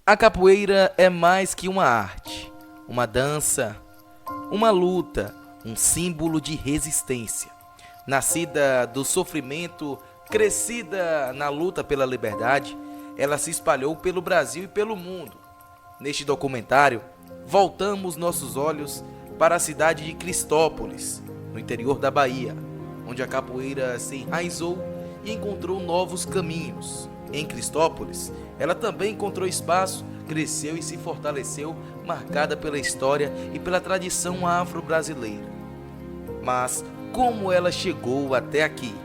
A capoeira é mais que uma arte, uma dança, uma luta, um símbolo de resistência. Nascida do sofrimento, crescida na luta pela liberdade, ela se espalhou pelo Brasil e pelo mundo. Neste documentário, voltamos nossos olhos para a cidade de Cristópolis, no interior da Bahia, onde a capoeira se enraizou e encontrou novos caminhos. Em Cristópolis, ela também encontrou espaço, cresceu e se fortaleceu, marcada pela história e pela tradição afro-brasileira. Mas como ela chegou até aqui?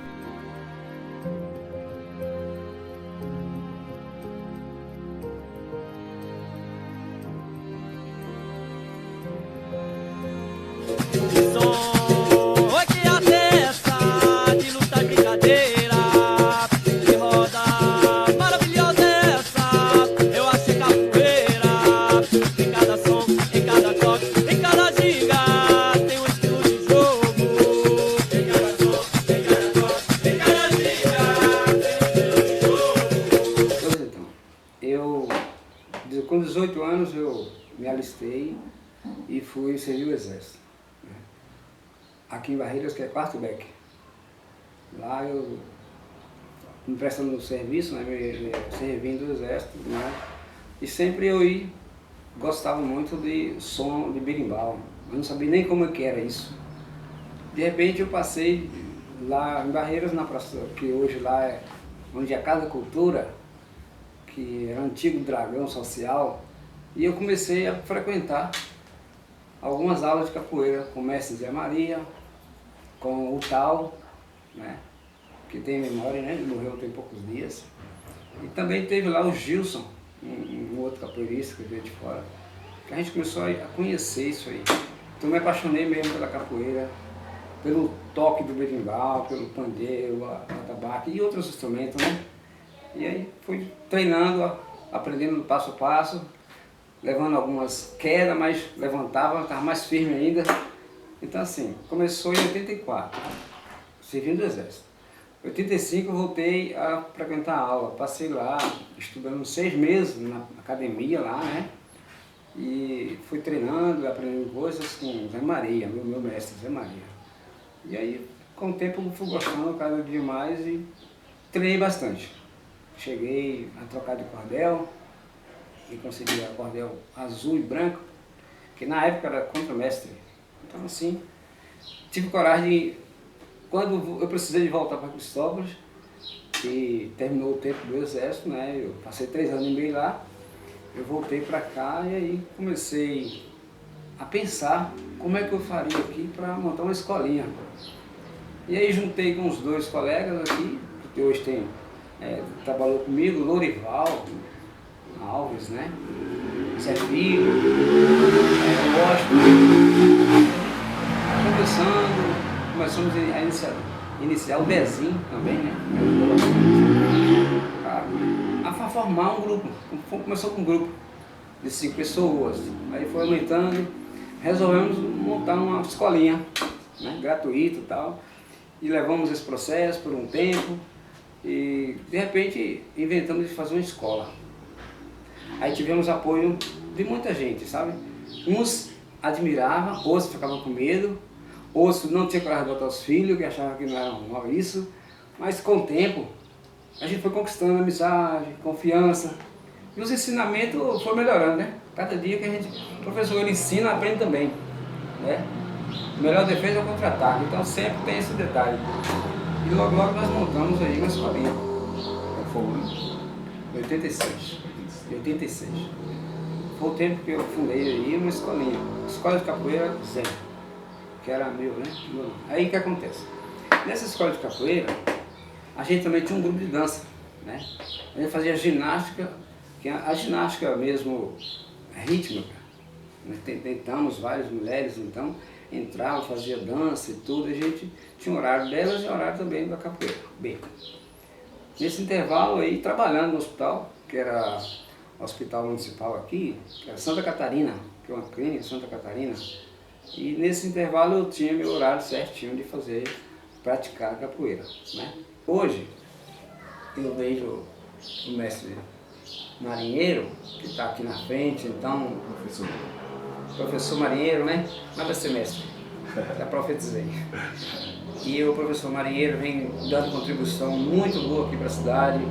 Com 18 anos eu me alistei e fui servir o exército, né? Aqui em Barreiras, que é Quarto Beck. Lá eu me prestando serviço, né, me servindo do exército, né? E sempre gostava muito de som de berimbau. Eu não sabia nem como é que era isso. De repente eu passei lá em Barreiras, na praça, que hoje lá é onde é a Casa Cultura, que era o antigo Dragão Social, e eu comecei a frequentar algumas aulas de capoeira com o mestre Zé Maria, com o Tal, né, que tem memória, né, ele morreu tem poucos dias, e também teve lá o Gilson, um outro capoeirista que veio de fora, que a gente começou a conhecer isso aí. Então eu me apaixonei mesmo pela capoeira, pelo toque do berimbau, pelo pandeiro, a atabaque e outros instrumentos, né? E aí fui treinando, aprendendo passo a passo, levando algumas quedas, mas levantava, estava mais firme ainda. Então assim, começou em 84, servindo o exército. Em 85 eu voltei a frequentar a aula, passei lá estudando 6 meses na academia lá, né? E fui treinando, aprendendo coisas com Zé Maria, meu mestre Zé Maria. E aí com o tempo eu fui gostando cada dia mais e treinei bastante. Cheguei a trocar de cordel e consegui a cordel azul e branco, que na época era contra-mestre. Então assim, tive coragem de, quando eu precisei de voltar para Cristópolis, que terminou o tempo do exército, né, eu passei 3 anos e meio lá, eu voltei para cá e aí comecei a pensar como é que eu faria aqui para montar uma escolinha. E aí juntei com os 2 colegas aqui, que hoje tem trabalhou comigo, Lorival Alves, né? Zé Filho, Washington. Conversando, começamos a iniciar o Bezinho também, né? A formar um grupo. Começou com um grupo de 5 pessoas, aí foi aumentando, resolvemos montar uma escolinha, né? Gratuita e tal, e levamos esse processo por um tempo. E de repente inventamos de fazer uma escola. Aí tivemos apoio de muita gente, sabe? Uns admiravam, outros ficavam com medo, outros não tinham coragem de botar os filhos, que achavam que não era normal isso. Mas com o tempo a gente foi conquistando amizade, confiança. E os ensinamentos foram melhorando, né? Cada dia que o professor ele ensina, aprende também, né? A melhor defesa é o contra-ataque, então sempre tem esse detalhe. E logo nós montamos aí uma escolinha. Foi em 86. Foi o tempo que eu fundei aí uma escolinha. Escola de capoeira Zé, que era meu, né? Aí o que acontece? Nessa escola de capoeira, a gente também tinha um grupo de dança, né? A gente fazia ginástica, que a ginástica mesmo rítmica. Nós tentamos várias mulheres, então, entravam, fazia dança e tudo, e a gente tinha horário delas e horário também da capoeira. Bem, nesse intervalo aí, trabalhando no hospital, que era o hospital municipal aqui, que era Santa Catarina, que é uma clínica Santa Catarina, e nesse intervalo eu tinha meu horário certinho de praticar capoeira, né? Hoje, eu vejo o mestre Marinheiro, que está aqui na frente, então, professor Marinheiro, né? Nada semestre, já profetizei. E o professor Marinheiro vem dando contribuição muito boa aqui para a cidade,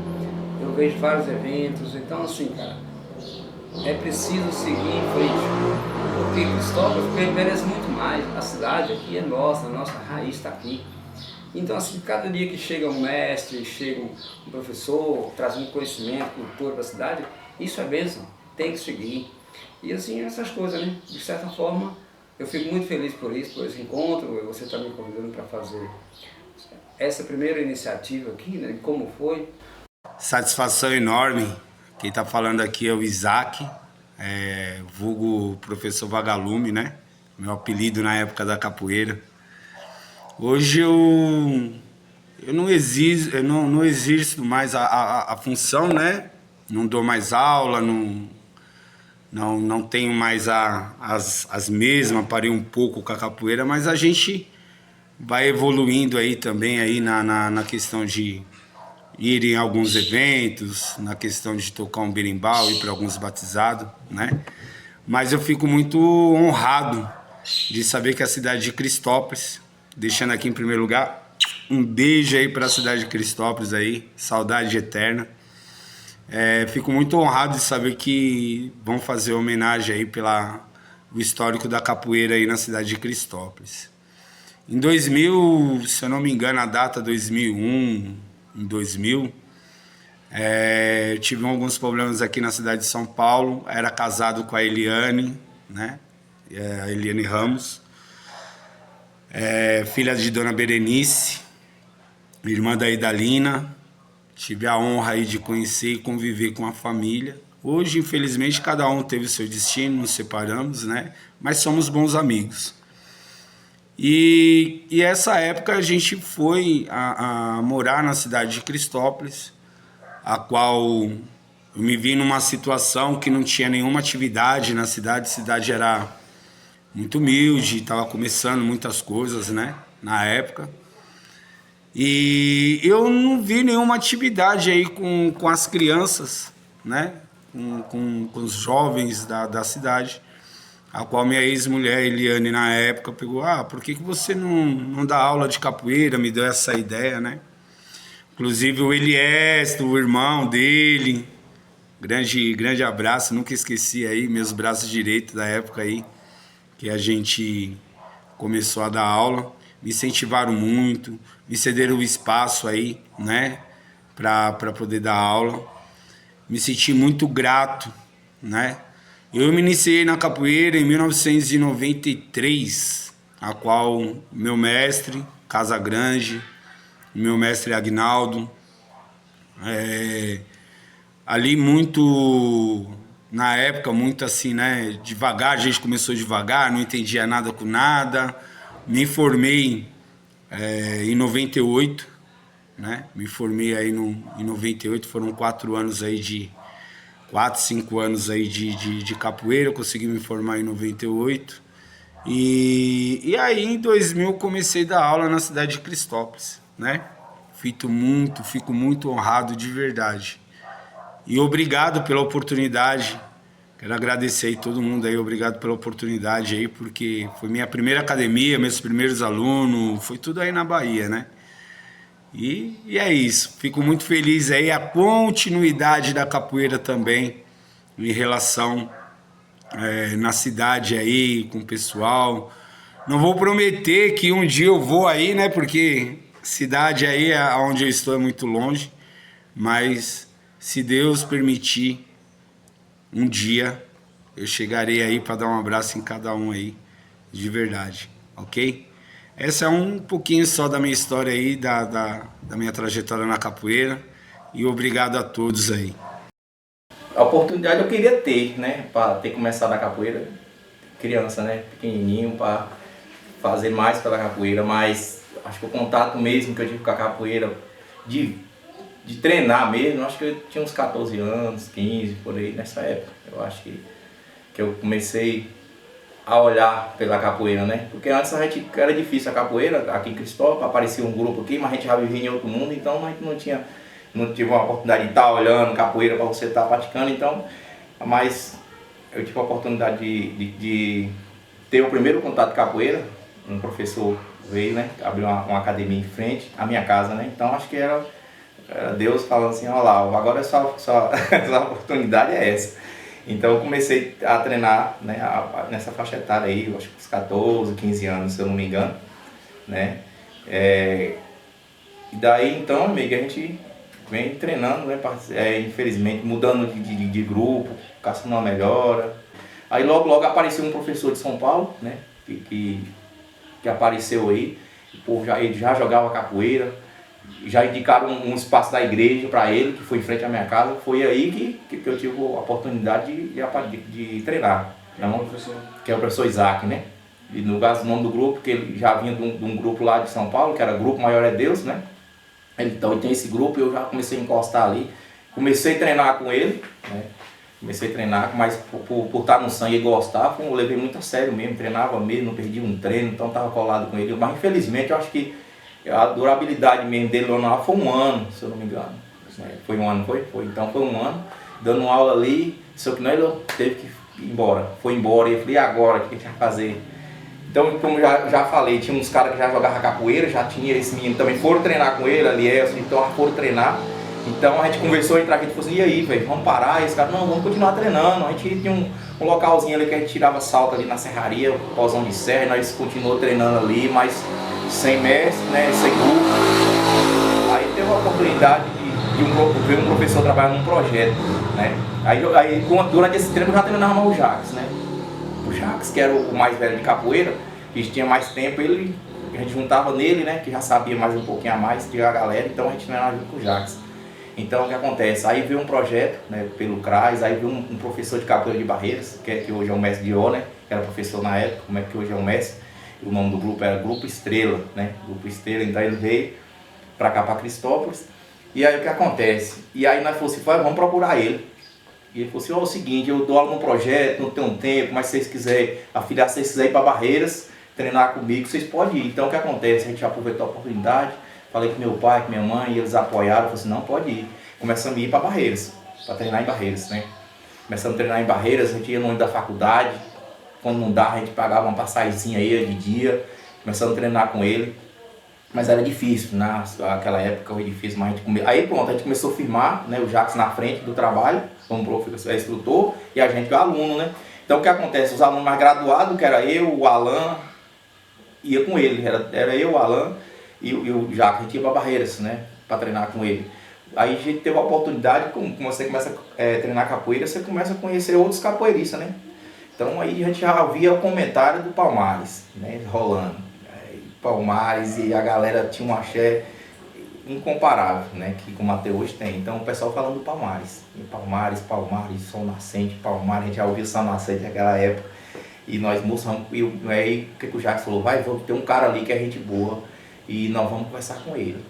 eu vejo vários eventos, então assim, cara, é preciso seguir em frente, porque Cristópolis merece muito mais, a cidade aqui é nossa, a nossa raiz está aqui. Então, assim, cada dia que chega um mestre, chega um professor, trazendo conhecimento, cultura para a cidade, isso é bênção, tem que seguir. E assim, essas coisas, né? De certa forma, eu fico muito feliz por esse encontro, você está me convidando para fazer essa primeira iniciativa aqui, né? Como foi? Satisfação enorme. Quem está falando aqui é o Isaac, vulgo professor Vagalume, né? Meu apelido na época da capoeira. Hoje eu não exerço mais a função, né? Não dou mais aula, não tenho mais as mesmas, parei um pouco com a capoeira, mas a gente vai evoluindo aí também aí na questão de ir em alguns eventos, na questão de tocar um berimbau, ir para alguns batizados, né? Mas eu fico muito honrado de saber que a cidade de Cristópolis, deixando aqui em primeiro lugar, um beijo aí para a cidade de Cristópolis aí, saudade eterna. Fico muito honrado de saber que vão fazer homenagem aí o histórico da capoeira aí na cidade de Cristópolis. Em 2000, se eu não me engano, a data 2001, em 2000, eu tive alguns problemas aqui na cidade de São Paulo. Era casado com a Eliane, né? A Eliane Ramos. Filha de Dona Berenice, irmã da Idalina. Tive a honra aí de conhecer e conviver com a família. Hoje, infelizmente, cada um teve o seu destino, nos separamos, né? Mas somos bons amigos. E essa época a gente foi a morar na cidade de Cristópolis, a qual eu me vi numa situação que não tinha nenhuma atividade na cidade. A cidade era muito humilde, estava começando muitas coisas, né, na época. E eu não vi nenhuma atividade aí com as crianças, né, com os jovens da cidade, a qual minha ex-mulher, Eliane, na época, pegou: por que você não dá aula de capoeira? Me deu essa ideia, né? Inclusive o Elieste, o irmão dele, grande abraço, nunca esqueci aí, meus braços direitos da época aí, que a gente começou a dar aula, me incentivaram muito, me cederam o espaço aí, né, para poder dar aula. Me senti muito grato, né? Eu me iniciei na capoeira em 1993, a qual meu mestre, Casagrande, meu mestre Agnaldo, ali muito, na época, muito assim, né, devagar, a gente começou devagar, não entendia nada com nada. Me formei em 98, né, me formei aí em 98, foram 4 anos aí 5 anos aí de capoeira. Eu consegui me formar em 98. E aí em 2000 comecei a dar aula na cidade de Cristópolis, né? Fico muito honrado de verdade. E obrigado pela oportunidade. Quero agradecer aí todo mundo aí, obrigado pela oportunidade aí, porque foi minha primeira academia, meus primeiros alunos, foi tudo aí na Bahia, né? E é isso, fico muito feliz aí, a continuidade da capoeira também, em relação na cidade aí, com o pessoal. Não vou prometer que um dia eu vou aí, né, porque cidade aí, onde eu estou, é muito longe, mas se Deus permitir, um dia eu chegarei aí para dar um abraço em cada um aí, de verdade, ok? Essa é um pouquinho só da minha história aí, da minha trajetória na capoeira, e obrigado a todos aí. A oportunidade eu queria ter, né, para ter começado a capoeira, criança, né, pequenininho, para fazer mais pela capoeira, mas acho que o contato mesmo que eu tive com a capoeira, de treinar mesmo, acho que eu tinha uns 14 anos, 15, por aí, nessa época. Eu acho que eu comecei a olhar pela capoeira, né? Porque antes era difícil a capoeira, aqui em Cristópolis, aparecia um grupo aqui, mas a gente já vivia em outro mundo, então a gente não tinha não tive uma oportunidade de estar olhando capoeira para você estar praticando, então, mas eu tive a oportunidade de ter o primeiro contato com capoeira. Um professor veio, né, abriu uma academia em frente à minha casa, né, então acho que era Deus falando assim, olha lá, agora é só a oportunidade é essa. Então eu comecei a treinar, né, nessa faixa etária aí, eu acho que uns 14, 15 anos, se eu não me engano, né. E daí então, amigo, a gente vem treinando, né, infelizmente mudando de grupo, caçando uma melhora. Aí logo apareceu um professor de São Paulo, né, que apareceu aí, ele já jogava capoeira, já indicaram um espaço da igreja para ele, que foi em frente à minha casa. Foi aí que eu tive a oportunidade de treinar, que é o professor Isaac, né? E no caso, o nome do grupo, que ele já vinha de um grupo lá de São Paulo, que era Grupo Maior é Deus, né? Então tem esse grupo, eu já comecei a encostar ali, comecei a treinar com ele, né? Comecei a treinar, mas por estar no sangue e gostar, eu levei muito a sério mesmo, treinava mesmo, não perdi um treino, então estava colado com ele. Mas infelizmente eu acho que a durabilidade mesmo dele lá foi um ano, se eu não me engano. Foi um ano, foi? Então foi um ano, dando aula ali, só que não, ele teve que ir embora. Foi embora e eu falei, e agora, o que a gente vai fazer? Então, como já falei, tinha uns caras que já jogavam capoeira, já tinha esse menino também, foram treinar com ele, Alielson, então foram treinar. Então a gente conversou entre a gente e falou assim, e aí, velho, vamos parar? E esse cara, não, vamos continuar treinando. A gente tinha um localzinho ali que a gente tirava salto ali na serraria, Pozão de Serra, e nós continuamos treinando ali, mas sem mestre, né, sem grupo. Aí teve a oportunidade de ver um professor trabalhar num projeto, né. Aí durante esse treino eu já treinava o Jacques, né. O Jacques, que era o mais velho de capoeira, que tinha mais tempo, a gente juntava nele, né, que já sabia mais um pouquinho a mais que a galera, então a gente treinava junto com o Jacques. Então o que acontece? Aí veio um projeto, né, pelo CRAS, aí veio um professor de capoeira de Barreiras, que hoje é o mestre de O, né, que era professor na época, como é que hoje é o mestre. E o nome do grupo era Grupo Estrela, né, Grupo Estrela. Então ele veio pra cá, pra Cristópolis. E aí o que acontece? E aí nós falamos assim, vamos procurar ele. E ele falou assim, ó, é o seguinte, eu dou aula no projeto, não tenho tempo, mas se vocês quiserem afiliar, se vocês quiserem ir para Barreiras, treinar comigo, vocês podem ir. Então o que acontece? A gente aproveitou a oportunidade, falei com meu pai, com minha mãe, e eles apoiaram, falaram assim, não, pode ir. Começamos a ir para Barreiras, para treinar em Barreiras, né? Começamos a treinar em Barreiras, a gente ia no ônibus da faculdade, quando não dava a gente pagava uma passagemzinha aí de dia, começamos a treinar com ele. Mas era difícil, naquela época foi difícil, mas aí pronto, a gente começou a firmar, né, o Jacques na frente do trabalho, como professor, instrutor, e a gente o aluno, né? Então o que acontece? Os alunos mais graduados, que era eu, o Alan, ia com ele, era eu, o Alan e o Jacques, a gente ia para Barreiras, né, para treinar com ele. Aí a gente teve a oportunidade, como você começa a treinar capoeira, você começa a conhecer outros capoeiristas, né? Então aí a gente já via o comentário do Palmares, né, rolando. Palmares, e a galera tinha um axé incomparável, né, que como até hoje tem. Então o pessoal falando do Palmares, e Palmares, Sol Nascente, Palmares, a gente já ouviu Sol Nascente naquela época, e nós mostramos, e aí o que o Jacques falou, vamos ter um cara ali que é gente boa, e nós vamos conversar com ele.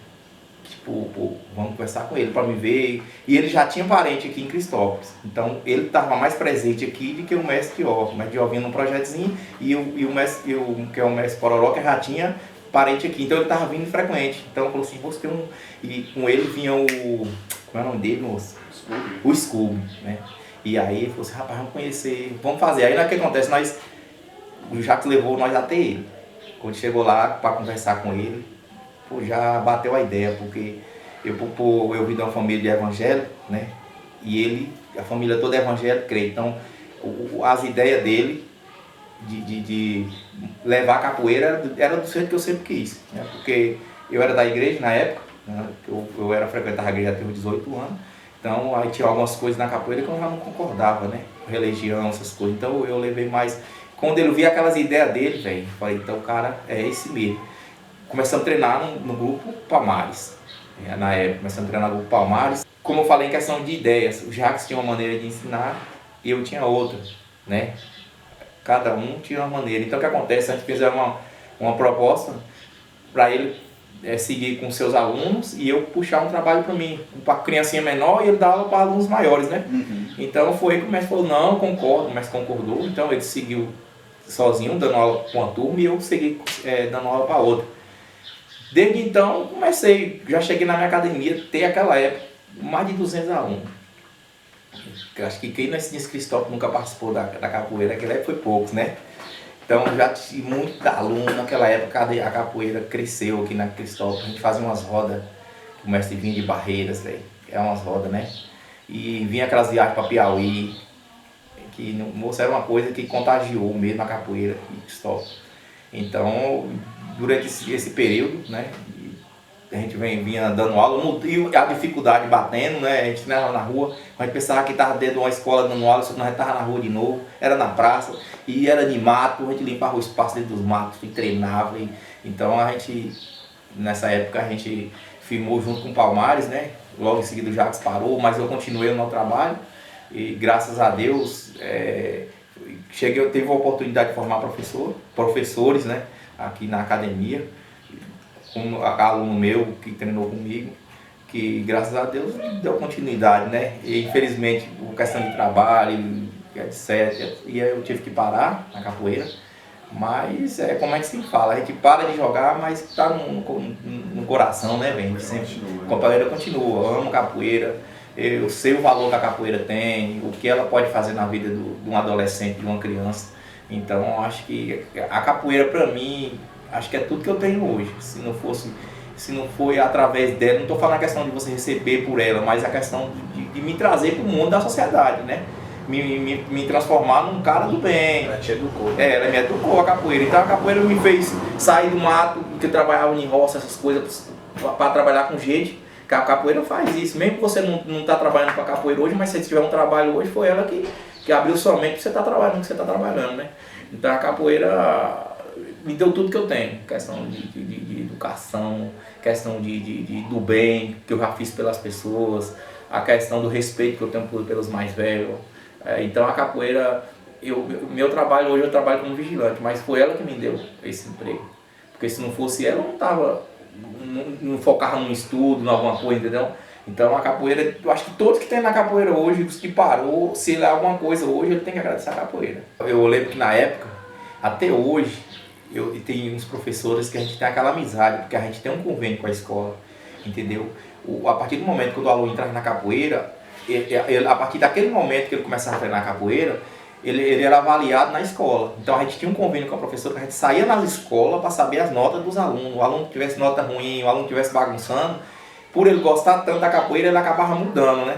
Tipo, vamos conversar com ele para me ver. E ele já tinha parente aqui em Cristópolis. Então ele estava mais presente aqui do que o mestre de O. O mestre de O vinha num projetozinho e o mestre, que é o mestre Pororó, que já tinha parente aqui. Então ele estava vindo frequente. Então ele falou assim, você tem um. E com ele vinha o. Como é o nome dele, moço? O Scooby, né? E aí ele falou assim, rapaz, vamos conhecer, vamos fazer. Aí o que acontece? O Jacques levou nós até ele. Quando chegou lá para conversar com ele, já bateu a ideia, porque eu vim de uma família de evangélico, né? E a família toda é evangélica, crê. Então, as ideias dele de levar a capoeira era do jeito que eu sempre quis, né? Porque eu era da igreja na época, né? Eu frequentava a igreja até os 18 anos, então aí tinha algumas coisas na capoeira que eu já não concordava, né? Religião, essas coisas. Então eu levei mais. Quando ele via aquelas ideias dele, velho, falei, então o cara é esse mesmo. Começamos a treinar no grupo Palmares, na época, começamos a treinar no grupo Palmares. Como eu falei em questão de ideias, o Jacques tinha uma maneira de ensinar e eu tinha outra, né? Cada um tinha uma maneira. Então o que acontece? A gente fez uma proposta para ele seguir com seus alunos e eu puxar um trabalho para mim, para criancinha menor, e ele dar aula para alunos maiores, né? Uhum. Então foi que o mestre falou, não, concordo, o mestre concordou, então ele seguiu sozinho, dando aula para uma turma, e eu segui dando aula para outra. Desde então, já cheguei na minha academia, até aquela época, mais de 200 alunos. Eu acho que quem nesse Cristópolis nunca participou da capoeira, naquela época foi poucos, né? Então já tive muito aluno naquela época, a capoeira cresceu aqui na Cristópolis. A gente fazia umas rodas, o mestre vinha de Barreiras, véio, é umas rodas, né? E vinha aquelas viagens para Piauí, que moço, era uma coisa que contagiou mesmo a capoeira em Cristópolis. Então, durante esse período, né? A gente vinha dando aula, e a dificuldade batendo, né? A gente treinava na rua, a gente pensava que estava dentro de uma escola dando aula, só que nós estávamos na rua de novo, era na praça, e era de mato, a gente limpava o espaço dentro dos matos e treinava. Então a gente, nessa época, a gente firmou junto com o Palmares, né? Logo em seguida o Jacques parou, mas eu continuei no meu trabalho, e graças a Deus, eu tive a oportunidade de formar professores, né? Aqui na academia. Um aluno meu que treinou comigo, que graças a Deus deu continuidade, né? E infelizmente, por questão de trabalho, etc., e aí eu tive que parar na capoeira. Mas é como a gente sempre fala, a gente para de jogar, mas está no coração, né, velho? A capoeira continua, eu amo capoeira, eu sei o valor que a capoeira tem, o que ela pode fazer na vida de um adolescente, de uma criança. Então, eu acho que a capoeira, para mim, acho que é tudo que eu tenho hoje. Se não foi através dela, não estou falando a questão de você receber por ela, mas a questão de me trazer para o mundo da sociedade, né? Me transformar num cara do bem. Ela te educou. Ela me educou a capoeira. Então a capoeira me fez sair do mato, que eu trabalhava em roça, essas coisas, para trabalhar com gente. Que a capoeira faz isso. Mesmo que você não está trabalhando com a capoeira hoje, mas se você tiver um trabalho hoje, foi ela que abriu sua mente para você estar trabalhando o que você está trabalhando, né? Então a capoeira me deu tudo que eu tenho, questão de educação, questão do bem que eu já fiz pelas pessoas, a questão do respeito que eu tenho pelos mais velhos. Então a capoeira, meu trabalho hoje eu trabalho como vigilante, mas foi ela que me deu esse emprego. Porque se não fosse ela, eu não focava no estudo, em alguma coisa, entendeu? Então a capoeira, eu acho que todos que tem na capoeira hoje, os que parou, se ele é alguma coisa hoje, ele tem que agradecer a capoeira. Eu lembro que na época, até hoje, eu tenho uns professores que a gente tem aquela amizade, porque a gente tem um convênio com a escola, entendeu? A partir do momento que o aluno entra na capoeira, a partir daquele momento que ele começava a treinar capoeira, ele era avaliado na escola. Então a gente tinha um convênio com a professora, que a gente saía nas escolas para saber as notas dos alunos. O aluno que tivesse nota ruim, o aluno que estivesse bagunçando, por ele gostar tanto da capoeira, ele acabava mudando, né?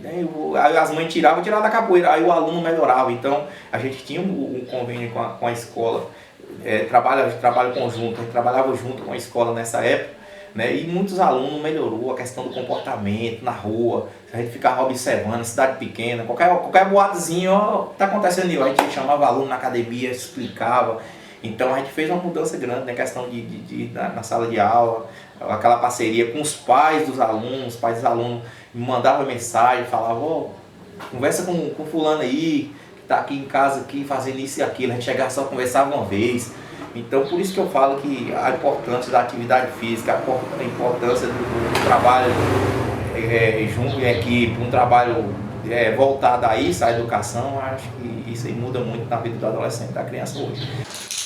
Aí as mães tiravam da capoeira, aí o aluno melhorava. Então a gente tinha um convênio com a escola. Trabalho conjunto, a gente trabalhava junto com a escola nessa época, né? E muitos alunos melhorou a questão do comportamento na rua, a gente ficava observando, cidade pequena, qualquer boatezinho, ó, tá acontecendo aí, a gente chamava aluno na academia, explicava. Então a gente fez uma mudança grande na questão na sala de aula, aquela parceria com os pais dos alunos me mandavam mensagem, falavam, conversa com fulano aí, tá aqui em casa aqui fazendo isso e aquilo, a gente chegava só conversava uma vez. Então por isso que eu falo que a importância da atividade física, a importância do trabalho junto em equipe, um trabalho voltado a isso, à educação, acho que isso aí muda muito na vida do adolescente, da criança hoje.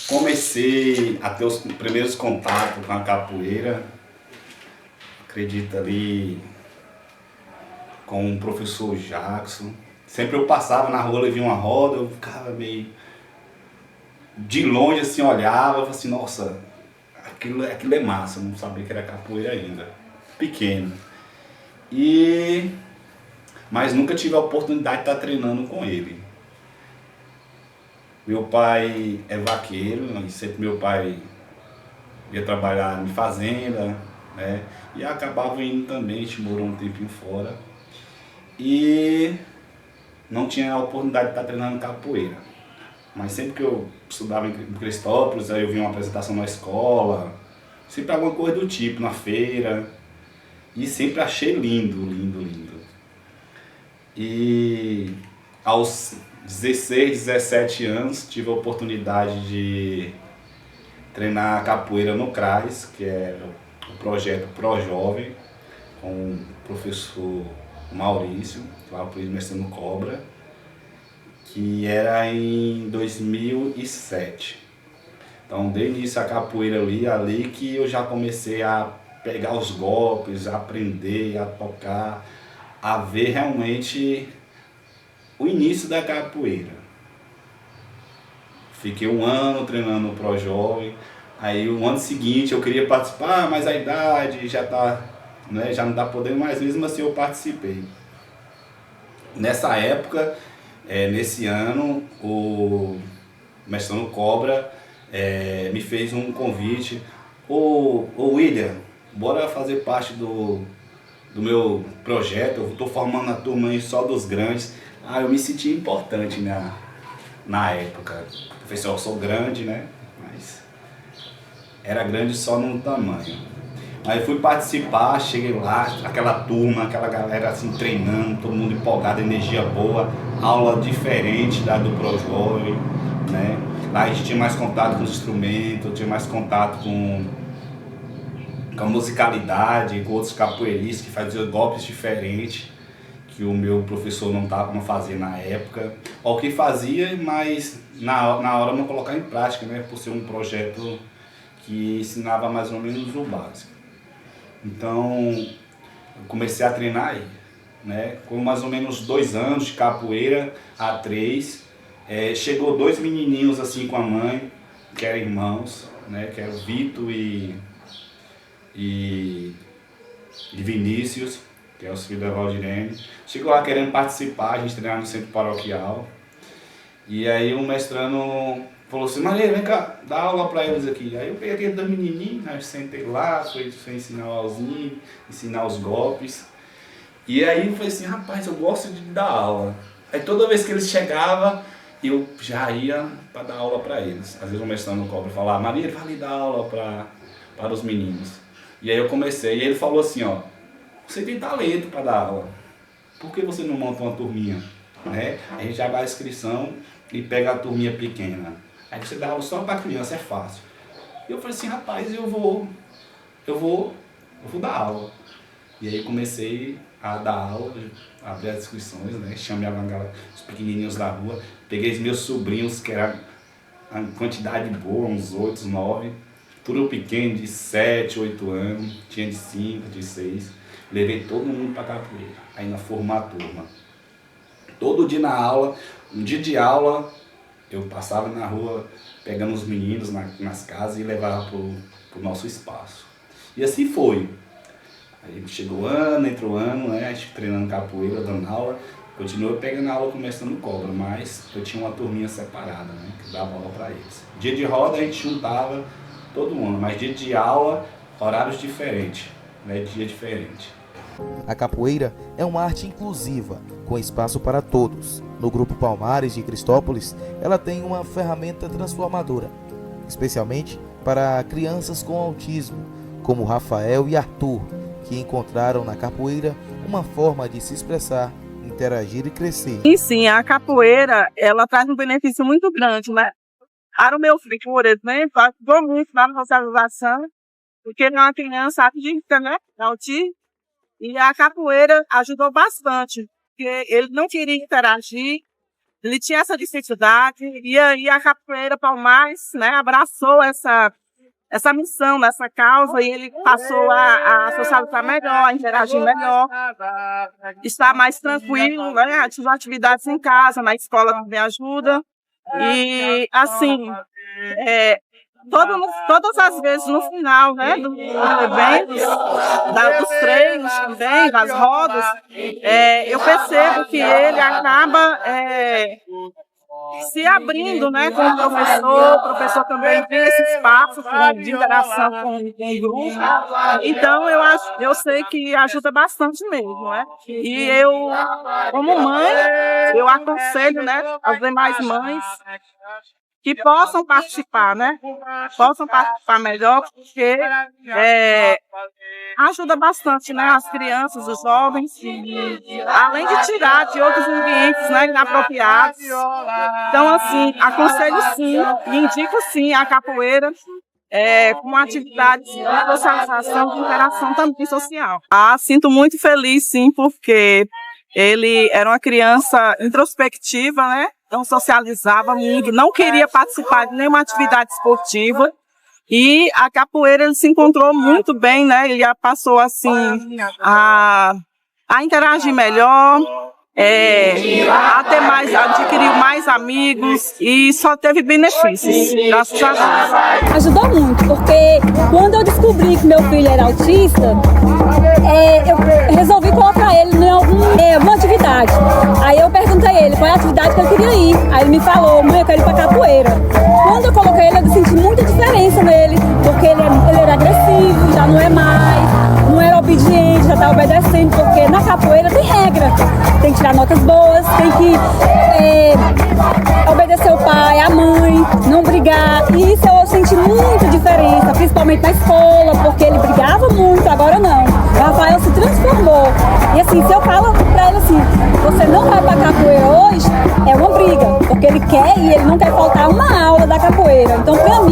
Comecei a ter os primeiros contatos com a capoeira, acredito ali com o professor Jackson. Sempre eu passava na rua, eu via uma roda, eu ficava meio de longe assim, olhava, eu falava assim, nossa, aquilo é massa, eu não sabia que era capoeira ainda, pequeno. Mas nunca tive a oportunidade de estar treinando com ele. Meu pai é vaqueiro, e sempre meu pai ia trabalhar em fazenda, né? E acabava indo também, a gente morou um tempinho fora. E não tinha a oportunidade de estar treinando capoeira. Mas sempre que eu estudava em Cristópolis, aí eu via uma apresentação na escola, sempre alguma coisa do tipo, na feira. E sempre achei lindo, lindo, lindo. E aos 16, 17 anos, tive a oportunidade de treinar capoeira no CRAS, que é o projeto Pro Jovem, com o professor Maurício, lá por mestre no Cobra, que era em 2007. Então, dei início à capoeira ali que eu já comecei a pegar os golpes, a aprender, a tocar, a ver realmente o início da capoeira. Fiquei um ano treinando no Pro Jovem, aí o ano seguinte eu queria participar, mas a idade já tá, né, já não dá podendo, mas mesmo assim eu participei. Nessa época, nesse ano, o Mestrano Cobra me fez um convite. Ô William, bora fazer parte do meu projeto, eu estou formando a turma aí só dos grandes. Eu me senti importante na época. Professor, eu sou grande, né? Mas era grande só no tamanho. Aí fui participar, cheguei lá, aquela turma, aquela galera assim treinando, todo mundo empolgado, energia boa, aula diferente da do Pro Jovem, né? Lá a gente tinha mais contato com os instrumentos, tinha mais contato com a musicalidade, com outros capoeiristas que faziam golpes diferentes, que o meu professor não fazia na época. Ou que fazia, mas na hora não colocar em prática, né? Por ser um projeto que ensinava mais ou menos o básico. Então, eu comecei a treinar aí, né? Com mais ou menos 2 anos de capoeira a 3, chegou 2 menininhos assim com a mãe, que eram irmãos, né? Que eram o Vitor e Vinícius, que é o filho da Valdirene. Chegou lá querendo participar, a gente treinava no centro paroquial. E aí o mestrano falou assim: Maria, vem cá, dá aula pra eles aqui. Aí eu peguei aqueles 2 menininhos, aí sentei lá, foi ensinar o auzinho, ensinar os golpes. E aí eu falei assim: rapaz, eu gosto de dar aula. Aí toda vez que eles chegavam, eu já ia para dar aula para eles. Às vezes o mestrano Cobra falava: Maria, vai ali dar aula para os meninos. E aí eu comecei, e ele falou assim: ó, você tem talento para dar aula, por que você não monta uma turminha? Né? A gente já vai a inscrição e pega a turminha pequena. Aí você dá aula só para criança, é fácil. E eu falei assim: rapaz, eu vou dar aula. E aí comecei a dar aula, abri as inscrições, né? Chamei os pequenininhos da rua, peguei os meus sobrinhos, que era a quantidade boa, uns 8, 9, tudo pequeno, de 7, 8 anos, tinha de 5, de 6. Levei todo mundo para capoeira, ainda formar a turma. Todo dia na aula, um dia de aula, eu passava na rua pegando os meninos nas casas e levava pro nosso espaço. E assim foi. Aí chegou o ano, entrou o ano, né? A gente treinando capoeira, dando aula. Continuei pegando aula começando Cobra, mas eu tinha uma turminha separada, né? Que dava aula para eles. Dia de roda a gente juntava todo mundo, mas dia de aula, horários diferentes, né? Dia diferente. A capoeira é uma arte inclusiva, com espaço para todos. No Grupo Palmares de Cristópolis, ela tem uma ferramenta transformadora, especialmente para crianças com autismo, como Rafael e Arthur, que encontraram na capoeira uma forma de se expressar, interagir e crescer. Sim, a capoeira, ela traz um benefício muito grande, né? Para o meu filho, por exemplo, ajudou muito na socialização, porque ele é uma criança atípica, né? Autismo. E a capoeira ajudou bastante, porque ele não queria interagir, ele tinha essa dificuldade, e aí a capoeira Palmares, né, abraçou essa missão, essa causa, e ele passou a socializar melhor, a interagir melhor, estar mais tranquilo, né, atividades em casa, na escola também ajuda, e assim, todas as vezes no final, né, dos eventos, dos treinos também, das rodas, eu percebo que ele acaba se abrindo, né, com o professor também tem esse espaço de interação com o grupo. Então eu sei que ajuda bastante mesmo, né? E eu, como mãe, eu aconselho, né, as demais mães que possam participar, né? Possam participar melhor, porque ajuda bastante, né? As crianças, os jovens, além de tirar de outros ambientes, né, inapropriados. Então, assim, aconselho sim, e indico sim a capoeira com atividades de socialização, de interação também social. Sinto muito feliz, sim, porque ele era uma criança introspectiva, né? Não socializava muito, não queria participar de nenhuma atividade esportiva. E a capoeira ele se encontrou muito bem, né? Ele passou assim a a interagir melhor, adquiriu mais amigos e só teve benefícios, graças a Deus. Ajudou muito, porque quando eu descobri que meu filho era autista, eu resolvi colocar ele em alguma atividade. Aí eu perguntei a ele qual é a atividade que eu queria ir. Aí ele me falou: mãe, eu quero ir pra capoeira. Quando eu coloquei ele, eu senti muita diferença nele, porque ele era agressivo, já não é mais, não era obediente, já está obedecendo, porque na capoeira tem regra, tem que tirar notas boas, tem que obedecer o pai, a mãe, não brigar. E isso eu senti muita diferença, principalmente na escola, porque ele brigava muito, agora não. O Rafael se transformou. E assim, se eu falo pra ele assim, você não vai pra capoeira hoje, é uma briga, porque ele quer e ele não quer faltar uma aula da capoeira. Então, pra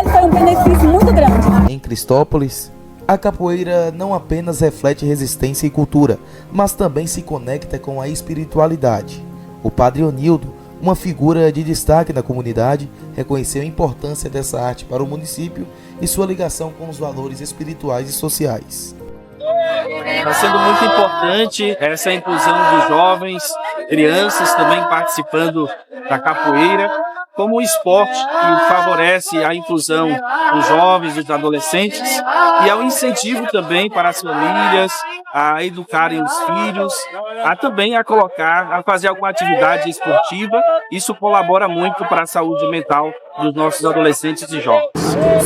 ele foi um benefício muito grande. Em Cristópolis, a capoeira não apenas reflete resistência e cultura, mas também se conecta com a espiritualidade. O padre Onildo, uma figura de destaque na comunidade, reconheceu a importância dessa arte para o município e sua ligação com os valores espirituais e sociais. Está sendo muito importante essa inclusão dos jovens, crianças também participando da capoeira, como um esporte que favorece a inclusão dos jovens, dos adolescentes, e é um incentivo também para as famílias a educarem os filhos, também a fazer alguma atividade esportiva. Isso colabora muito para a saúde mental dos nossos adolescentes e jovens.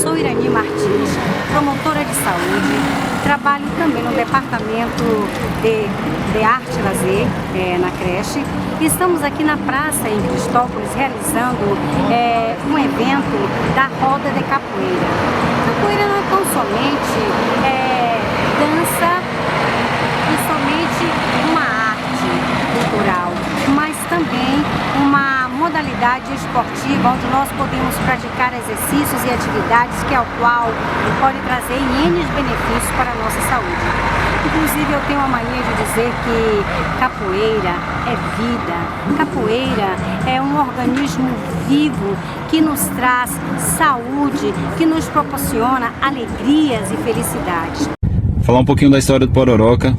Sou Irani Martins, promotora de saúde. Trabalho também no departamento de arte e lazer na creche. Estamos aqui na praça em Cristópolis realizando um evento da roda de capoeira. Capoeira não é tão somente dança e somente uma arte cultural, mas também uma modalidade esportiva onde nós podemos praticar exercícios e atividades ao qual pode trazer N benefícios para a nossa saúde. Inclusive, eu tenho a mania de dizer que capoeira é vida. Capoeira é um organismo vivo que nos traz saúde, que nos proporciona alegrias e felicidades. Falar um pouquinho da história do Pororoca.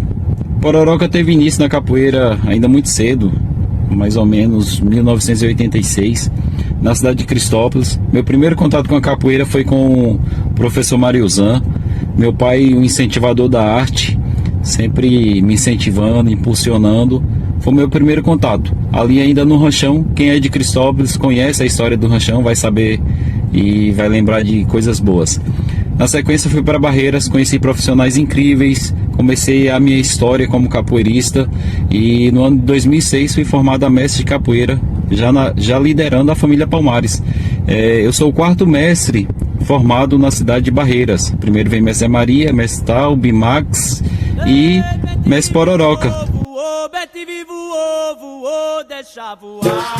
Pororoca teve início na capoeira ainda muito cedo, mais ou menos 1986, na cidade de Cristópolis. Meu primeiro contato com a capoeira foi com o professor Mariozan, meu pai, um incentivador da arte, sempre me incentivando, impulsionando. Foi o meu primeiro contato. Ali ainda no Ranchão, quem é de Cristópolis conhece a história do Ranchão, vai saber e vai lembrar de coisas boas. Na sequência fui para Barreiras, conheci profissionais incríveis, comecei a minha história como capoeirista e no ano de 2006 fui formado a mestre de capoeira, já liderando a família Palmares. Eu sou o quarto mestre formado na cidade de Barreiras. Primeiro vem mestre Maria, mestre Tal, Bimax e mestre Pororoca. Voou, Bete voou, deixa voar.